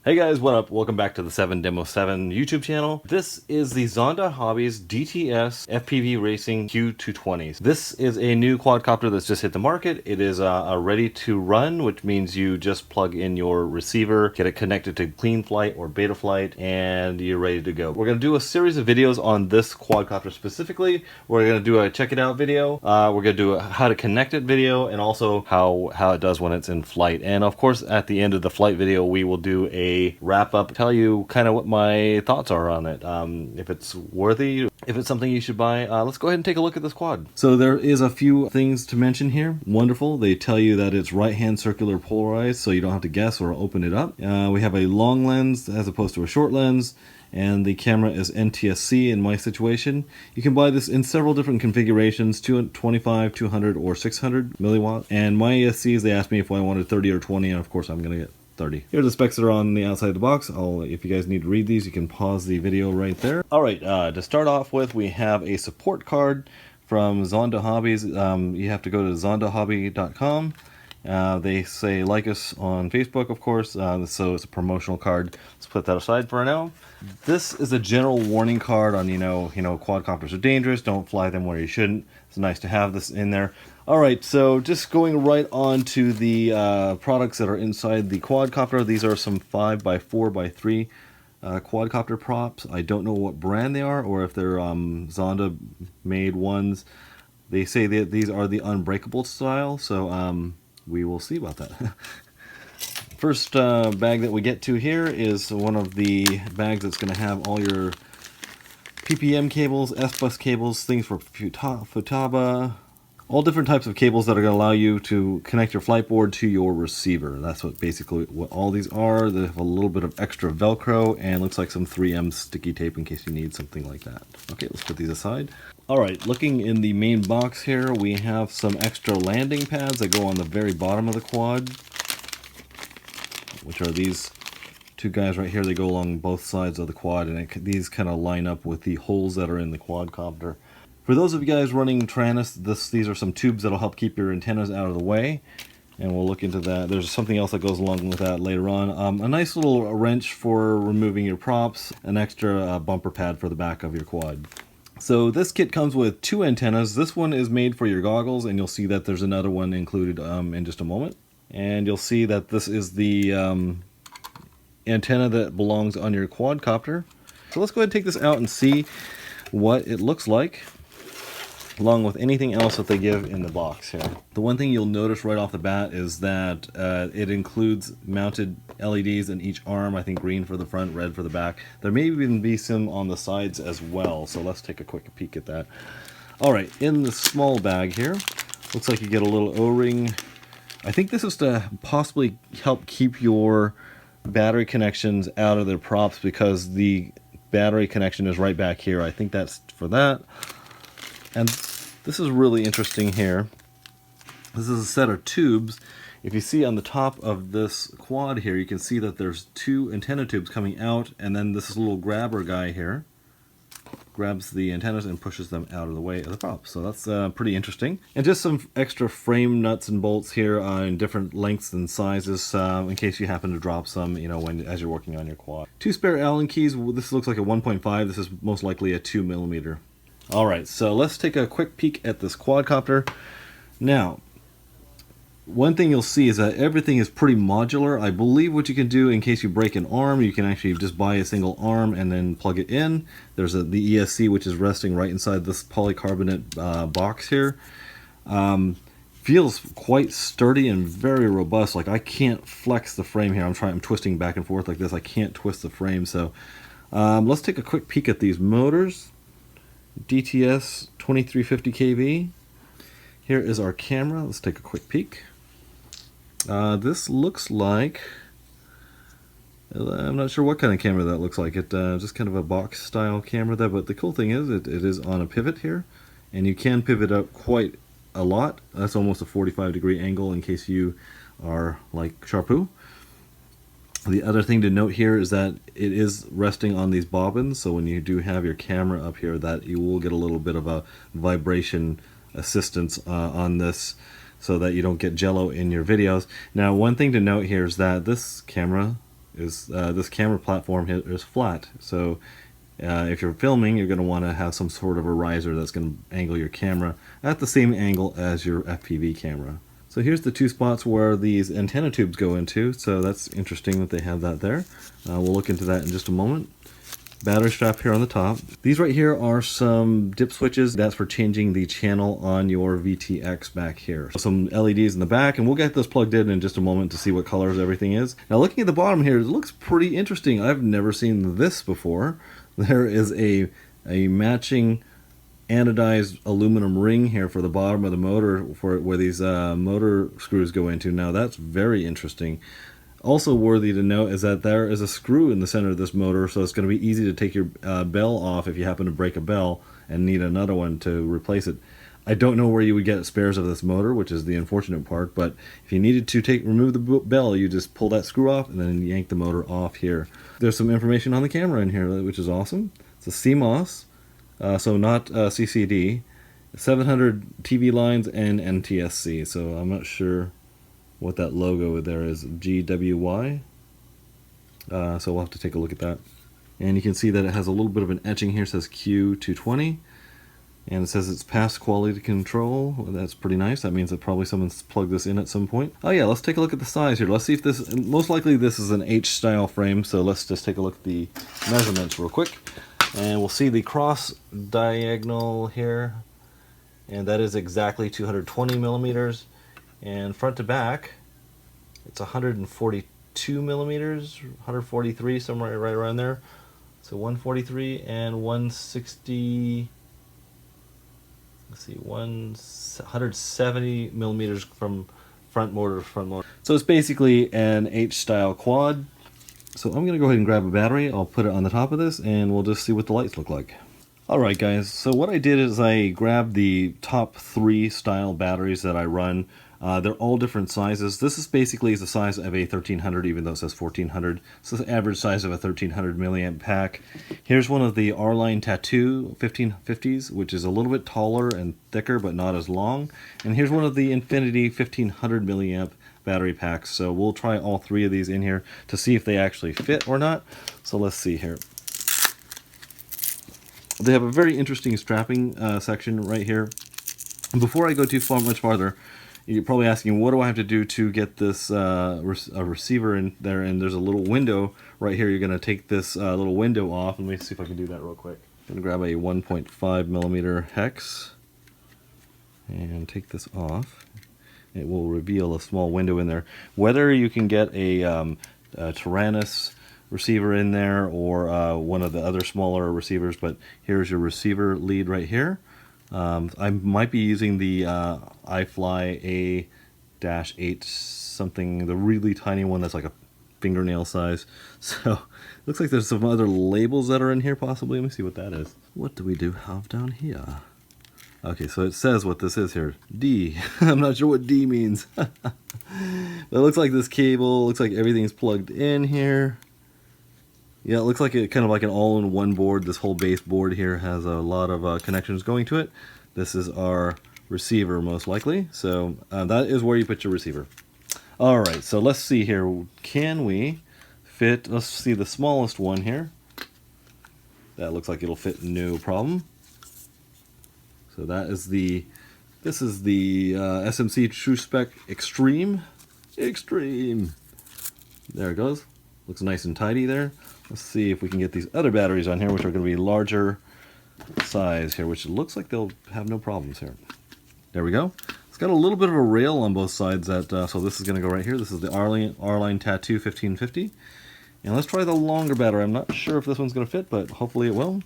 Hey guys, what up? Welcome back to the 7 Demo 7 YouTube channel. This is the Zonda Hobbies DTS FPV Racing Q220. This is a new quadcopter that's just hit the market. It is ready to run, which means you just plug in your receiver, get it connected to cleanflight or betaflight, and you're ready to go. We're going to do a series of videos on this quadcopter specifically. We're going to do a check it out video. We're going to do a how to connect it video, and also how it does when it's in flight. And of course, at the end of the flight video, we will do a wrap up, tell you kind of what my thoughts are on it, if it's worthy, if it's something you should buy. Let's go ahead and take a look at this quad. So there is a few things to mention here. Wonderful. They tell you that it's right hand circular polarized, so you don't have to guess or open it up. We have a long lens as opposed to a short lens, and the camera is NTSC in my situation. You can buy this in several different configurations, 225, 200, or 600 milliwatt. And my ESCs, they asked me if I wanted 30 or 20, and of course I'm going to get 30. Here are the specs that are on the outside of the box. If you guys need to read these, you can pause the video right there. Alright, to start off with, we have a support card from Zonda Hobbies. You have to go to zondahobby.com. They say like us on Facebook, of course, so it's a promotional card. Let's put that aside for now. This is a general warning card on, quadcopters are dangerous, don't fly them where you shouldn't. It's nice to have this in there. Alright, so just going right on to the products that are inside the quadcopter. These are some 5x4x3 quadcopter props. I don't know what brand they are, or if they're Zonda made ones. They say that these are the unbreakable style, so we will see about that. First bag that we get to here is one of the bags that's going to have all your PPM cables, S-bus cables, things for Futaba, all different types of cables that are going to allow you to connect your flight board to your receiver. That's basically what all these are. They have a little bit of extra Velcro and looks like some 3M sticky tape in case you need something like that. Okay, let's put these aside. Alright, looking in the main box here, we have some extra landing pads that go on the very bottom of the quad, which are these two guys right here. They go along both sides of the quad, and these kind of line up with the holes that are in the quadcopter. For those of you guys running Tranus, these are some tubes that'll help keep your antennas out of the way, and we'll look into that. There's something else that goes along with that later on. A nice little wrench for removing your props, an extra bumper pad for the back of your quad. So this kit comes with two antennas. This one is made for your goggles, and you'll see that there's another one included in just a moment. And you'll see that this is the antenna that belongs on your quadcopter. So let's go ahead and take this out and see what it looks like, along with anything else that they give in the box here. The one thing you'll notice right off the bat is that it includes mounted LEDs in each arm. I think green for the front, red for the back. There may even be some on the sides as well, so let's take a quick peek at that. Alright, in the small bag here, looks like you get a little O-ring. I think this is to possibly help keep your battery connections out of their props, because the battery connection is right back here. I think that's for that. And this is really interesting here. This is a set of tubes. If you see on the top of this quad here, you can see that there's two antenna tubes coming out, and then this little grabber guy here grabs the antennas and pushes them out of the way of the prop. So that's pretty interesting. And just some extra frame nuts and bolts here in different lengths and sizes, in case you happen to drop some, as you're working on your quad. Two spare Allen keys. This looks like a 1.5. This is most likely a 2mm. Alright, so let's take a quick peek at this quadcopter. Now, one thing you'll see is that everything is pretty modular. I believe what you can do, in case you break an arm, you can actually just buy a single arm and then plug it in. There's the ESC, which is resting right inside this polycarbonate box here. Feels quite sturdy and very robust. Like, I can't flex the frame here. I'm twisting back and forth like this. I can't twist the frame. So let's take a quick peek at these motors. DTS 2350 kV. Here is our camera. Let's take a quick peek. This looks like, I'm not sure what kind of camera that looks like. It just kind of a box style camera there, but the cool thing is it is on a pivot here, and you can pivot up quite a lot. That's almost a 45-degree angle in case you are like Sharpoo. The other thing to note here is that it is resting on these bobbins, so when you do have your camera up here, that you will get a little bit of a vibration assistance on this, so that you don't get jello in your videos. Now, one thing to note here is that this camera is this camera platform here is flat. So if you're filming, you're going to want to have some sort of a riser that's going to angle your camera at the same angle as your FPV camera. So here's the two spots where these antenna tubes go into, so that's interesting that they have that there. We'll look into that in just a moment. Battery strap here on the top. These right here are some dip switches. That's for changing the channel on your VTX back here. Some LEDs in the back, and we'll get this plugged in just a moment to see what colors everything is. Now looking at the bottom here, it looks pretty interesting. I've never seen this before. There is a matching anodized aluminum ring here for the bottom of the motor, for where these motor screws go into. Now that's very interesting. Also worthy to note is that there is a screw in the center of this motor, so it's going to be easy to take your bell off if you happen to break a bell and need another one to replace it. I don't know where you would get spares of this motor, which is the unfortunate part, but if you needed to remove the bell, you just pull that screw off and then yank the motor off here. There's some information on the camera in here, which is awesome. It's a CMOS, so not CCD, 700 TV lines and NTSC, so I'm not sure what that logo there is, GWY. So we'll have to take a look at that. And you can see that it has a little bit of an etching here, it says Q220. And it says it's past quality control. Well, that's pretty nice. That means that probably someone's plugged this in at some point. Oh yeah, let's take a look at the size here. Let's see if this, most likely this is an H-style frame, so let's just take a look at the measurements real quick. And we'll see the cross diagonal here. And that is exactly 220 millimeters. And front to back, it's 142 millimeters, 143, somewhere right around there. So 143 and 160... let's see, 170 millimeters from front motor to front motor. So it's basically an H-style quad. So I'm going to go ahead and grab a battery. I'll put it on the top of this and we'll just see what the lights look like. Alright guys, so what I did is I grabbed the top 3 style batteries that I run. They're all different sizes. This is basically the size of a 1300, even though it says 1400. So the average size of a 1300 milliamp pack. Here's one of the R-Line Tattoo 1550s, which is a little bit taller and thicker, but not as long. And here's one of the Infinity 1500 milliamp battery packs. So we'll try all 3 of these in here to see if they actually fit or not. So let's see here. They have a very interesting strapping section right here. And before I go much farther, you're probably asking, what do I have to do to get this a receiver in there? And there's a little window right here. You're going to take this little window off. Let me see if I can do that real quick. I'm going to grab a 1.5 millimeter hex and take this off. It will reveal a small window in there. Whether you can get a Tyrannus receiver in there or one of the other smaller receivers, but here's your receiver lead right here. I might be using the iFly A-8 something, the really tiny one that's like a fingernail size. So looks like there's some other labels that are in here possibly. Let me see what that is. What do we have down here? Okay, so it says what this is here. D. I'm not sure what D means. But it looks like this cable, looks like everything's plugged in here. Yeah, it looks like kind of like an all-in-one board. This whole base board here has a lot of connections going to it. This is our receiver, most likely. So that is where you put your receiver. All right, so let's see here. Can we fit? Let's see the smallest one here. That looks like it'll fit no problem. So that is this is the SMC TrueSpec Extreme. Extreme. There it goes. Looks nice and tidy there. Let's see if we can get these other batteries on here, which are going to be larger size here, which looks like they'll have no problems here. There we go. It's got a little bit of a rail on both sides. So this is going to go right here. This is the R-Line Tattoo 1550. And let's try the longer battery. I'm not sure if this one's going to fit, but hopefully it will.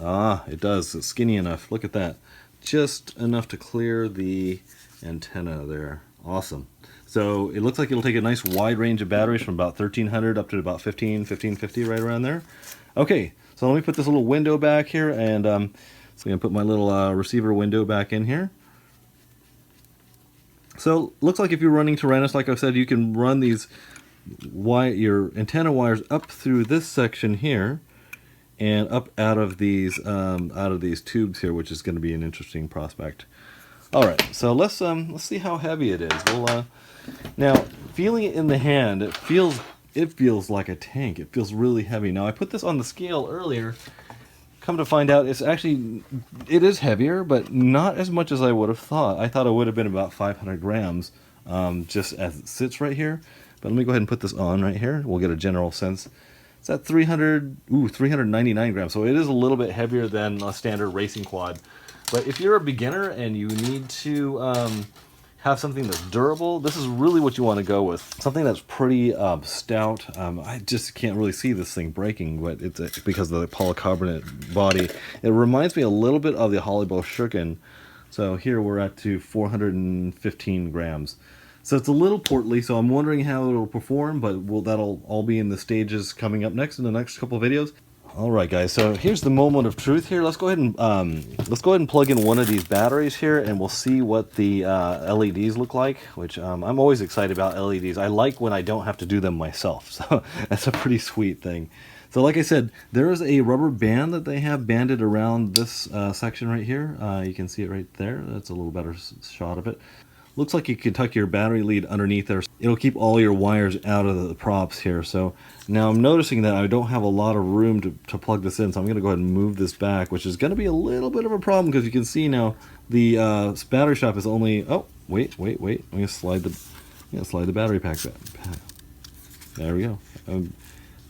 Ah, it does. It's skinny enough. Look at that. Just enough to clear the antenna there. Awesome. So it looks like it'll take a nice wide range of batteries from about 1300 up to about 1550, right around there. Okay, so let me put this little window back here, and so I'm going to put my little receiver window back in here. So looks like if you're running Tyrannus, like I said, you can run these your antenna wires up through this section here and up out of these tubes here, which is going to be an interesting prospect. All right, so let's see how heavy it is. We'll now, feeling it in the hand, it feels like a tank. It feels really heavy. Now I put this on the scale earlier. Come to find out, it is heavier, but not as much as I would have thought. I thought it would have been about 500 grams, just as it sits right here. But let me go ahead and put this on right here. We'll get a general sense. It's at 399 grams. So it is a little bit heavier than a standard racing quad. But if you're a beginner and you need to have something that's durable, this is really what you want to go with. Something that's pretty stout. I just can't really see this thing breaking, but it's because of the polycarbonate body. It reminds me a little bit of the Halibo Shuriken. So here we're at to 415 grams. So it's a little portly, so I'm wondering how it'll perform, but that'll all be in the stages coming up next in the next couple of videos. All right, guys. So here's the moment of truth. Here, let's go ahead and plug in one of these batteries here, and we'll see what the LEDs look like. Which I'm always excited about LEDs. I like when I don't have to do them myself. So that's a pretty sweet thing. So like I said, there is a rubber band that they have banded around this section right here. You can see it right there. That's a little better shot of it. Looks like you can tuck your battery lead underneath there. It'll keep all your wires out of the props here. So now I'm noticing that I don't have a lot of room to plug this in, so I'm going to go ahead and move this back, which is going to be a little bit of a problem because you can see now the battery strap is only... Oh, wait. I'm going to slide the battery pack back. There we go.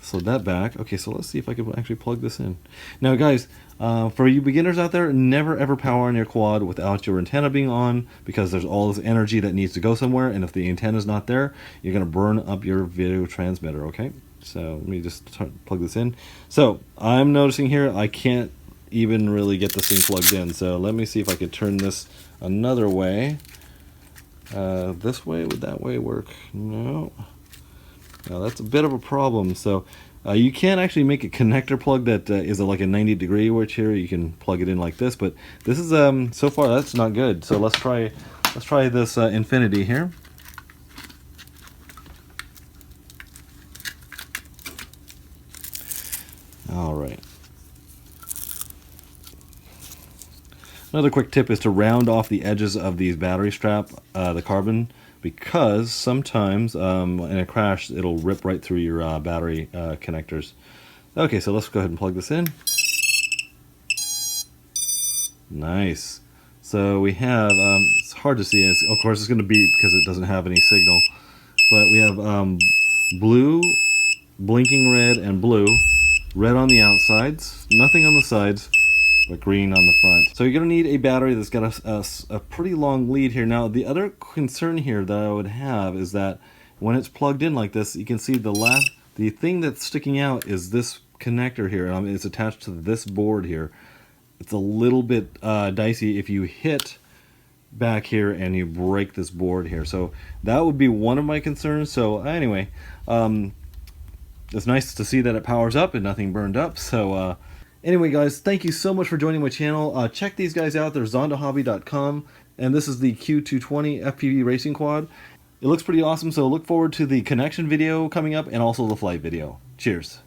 Slid that back. Okay, so let's see if I can actually plug this in. Now, guys, for you beginners out there, never ever power on your quad without your antenna being on, because there's all this energy that needs to go somewhere, and if the antenna's not there, you're going to burn up your video transmitter, okay? So let me just plug this in. So I'm noticing here I can't even really get this thing plugged in, so let me see if I could turn this another way. This way, would that way work? No. Now that's a bit of a problem. So you can actually make a connector plug that is like a 90-degree, which here you can plug it in like this. But this is so far that's not good. So let's try this Infinity here. All right. Another quick tip is to round off the edges of these battery strap, the carbon, because sometimes in a crash it'll rip right through your battery connectors. Okay, so let's go ahead and plug this in. Nice. So we have, it's hard to see, of course it's going to beep because it doesn't have any signal, but we have blue, blinking red, and blue. Red on the outsides, nothing on the sides, but green on the front. So you're going to need a battery that's got a pretty long lead here. Now the other concern here that I would have is that when it's plugged in like this, you can see the thing that's sticking out is this connector here. It's attached to this board here. It's a little bit dicey if you hit back here and you break this board here. So that would be one of my concerns. So anyway, it's nice to see that it powers up and nothing burned up. So anyway, guys, thank you so much for joining my channel. Check these guys out. They're ZondaHobby.com, and this is the Q220 FPV racing quad. It looks pretty awesome, so look forward to the connection video coming up and also the flight video. Cheers.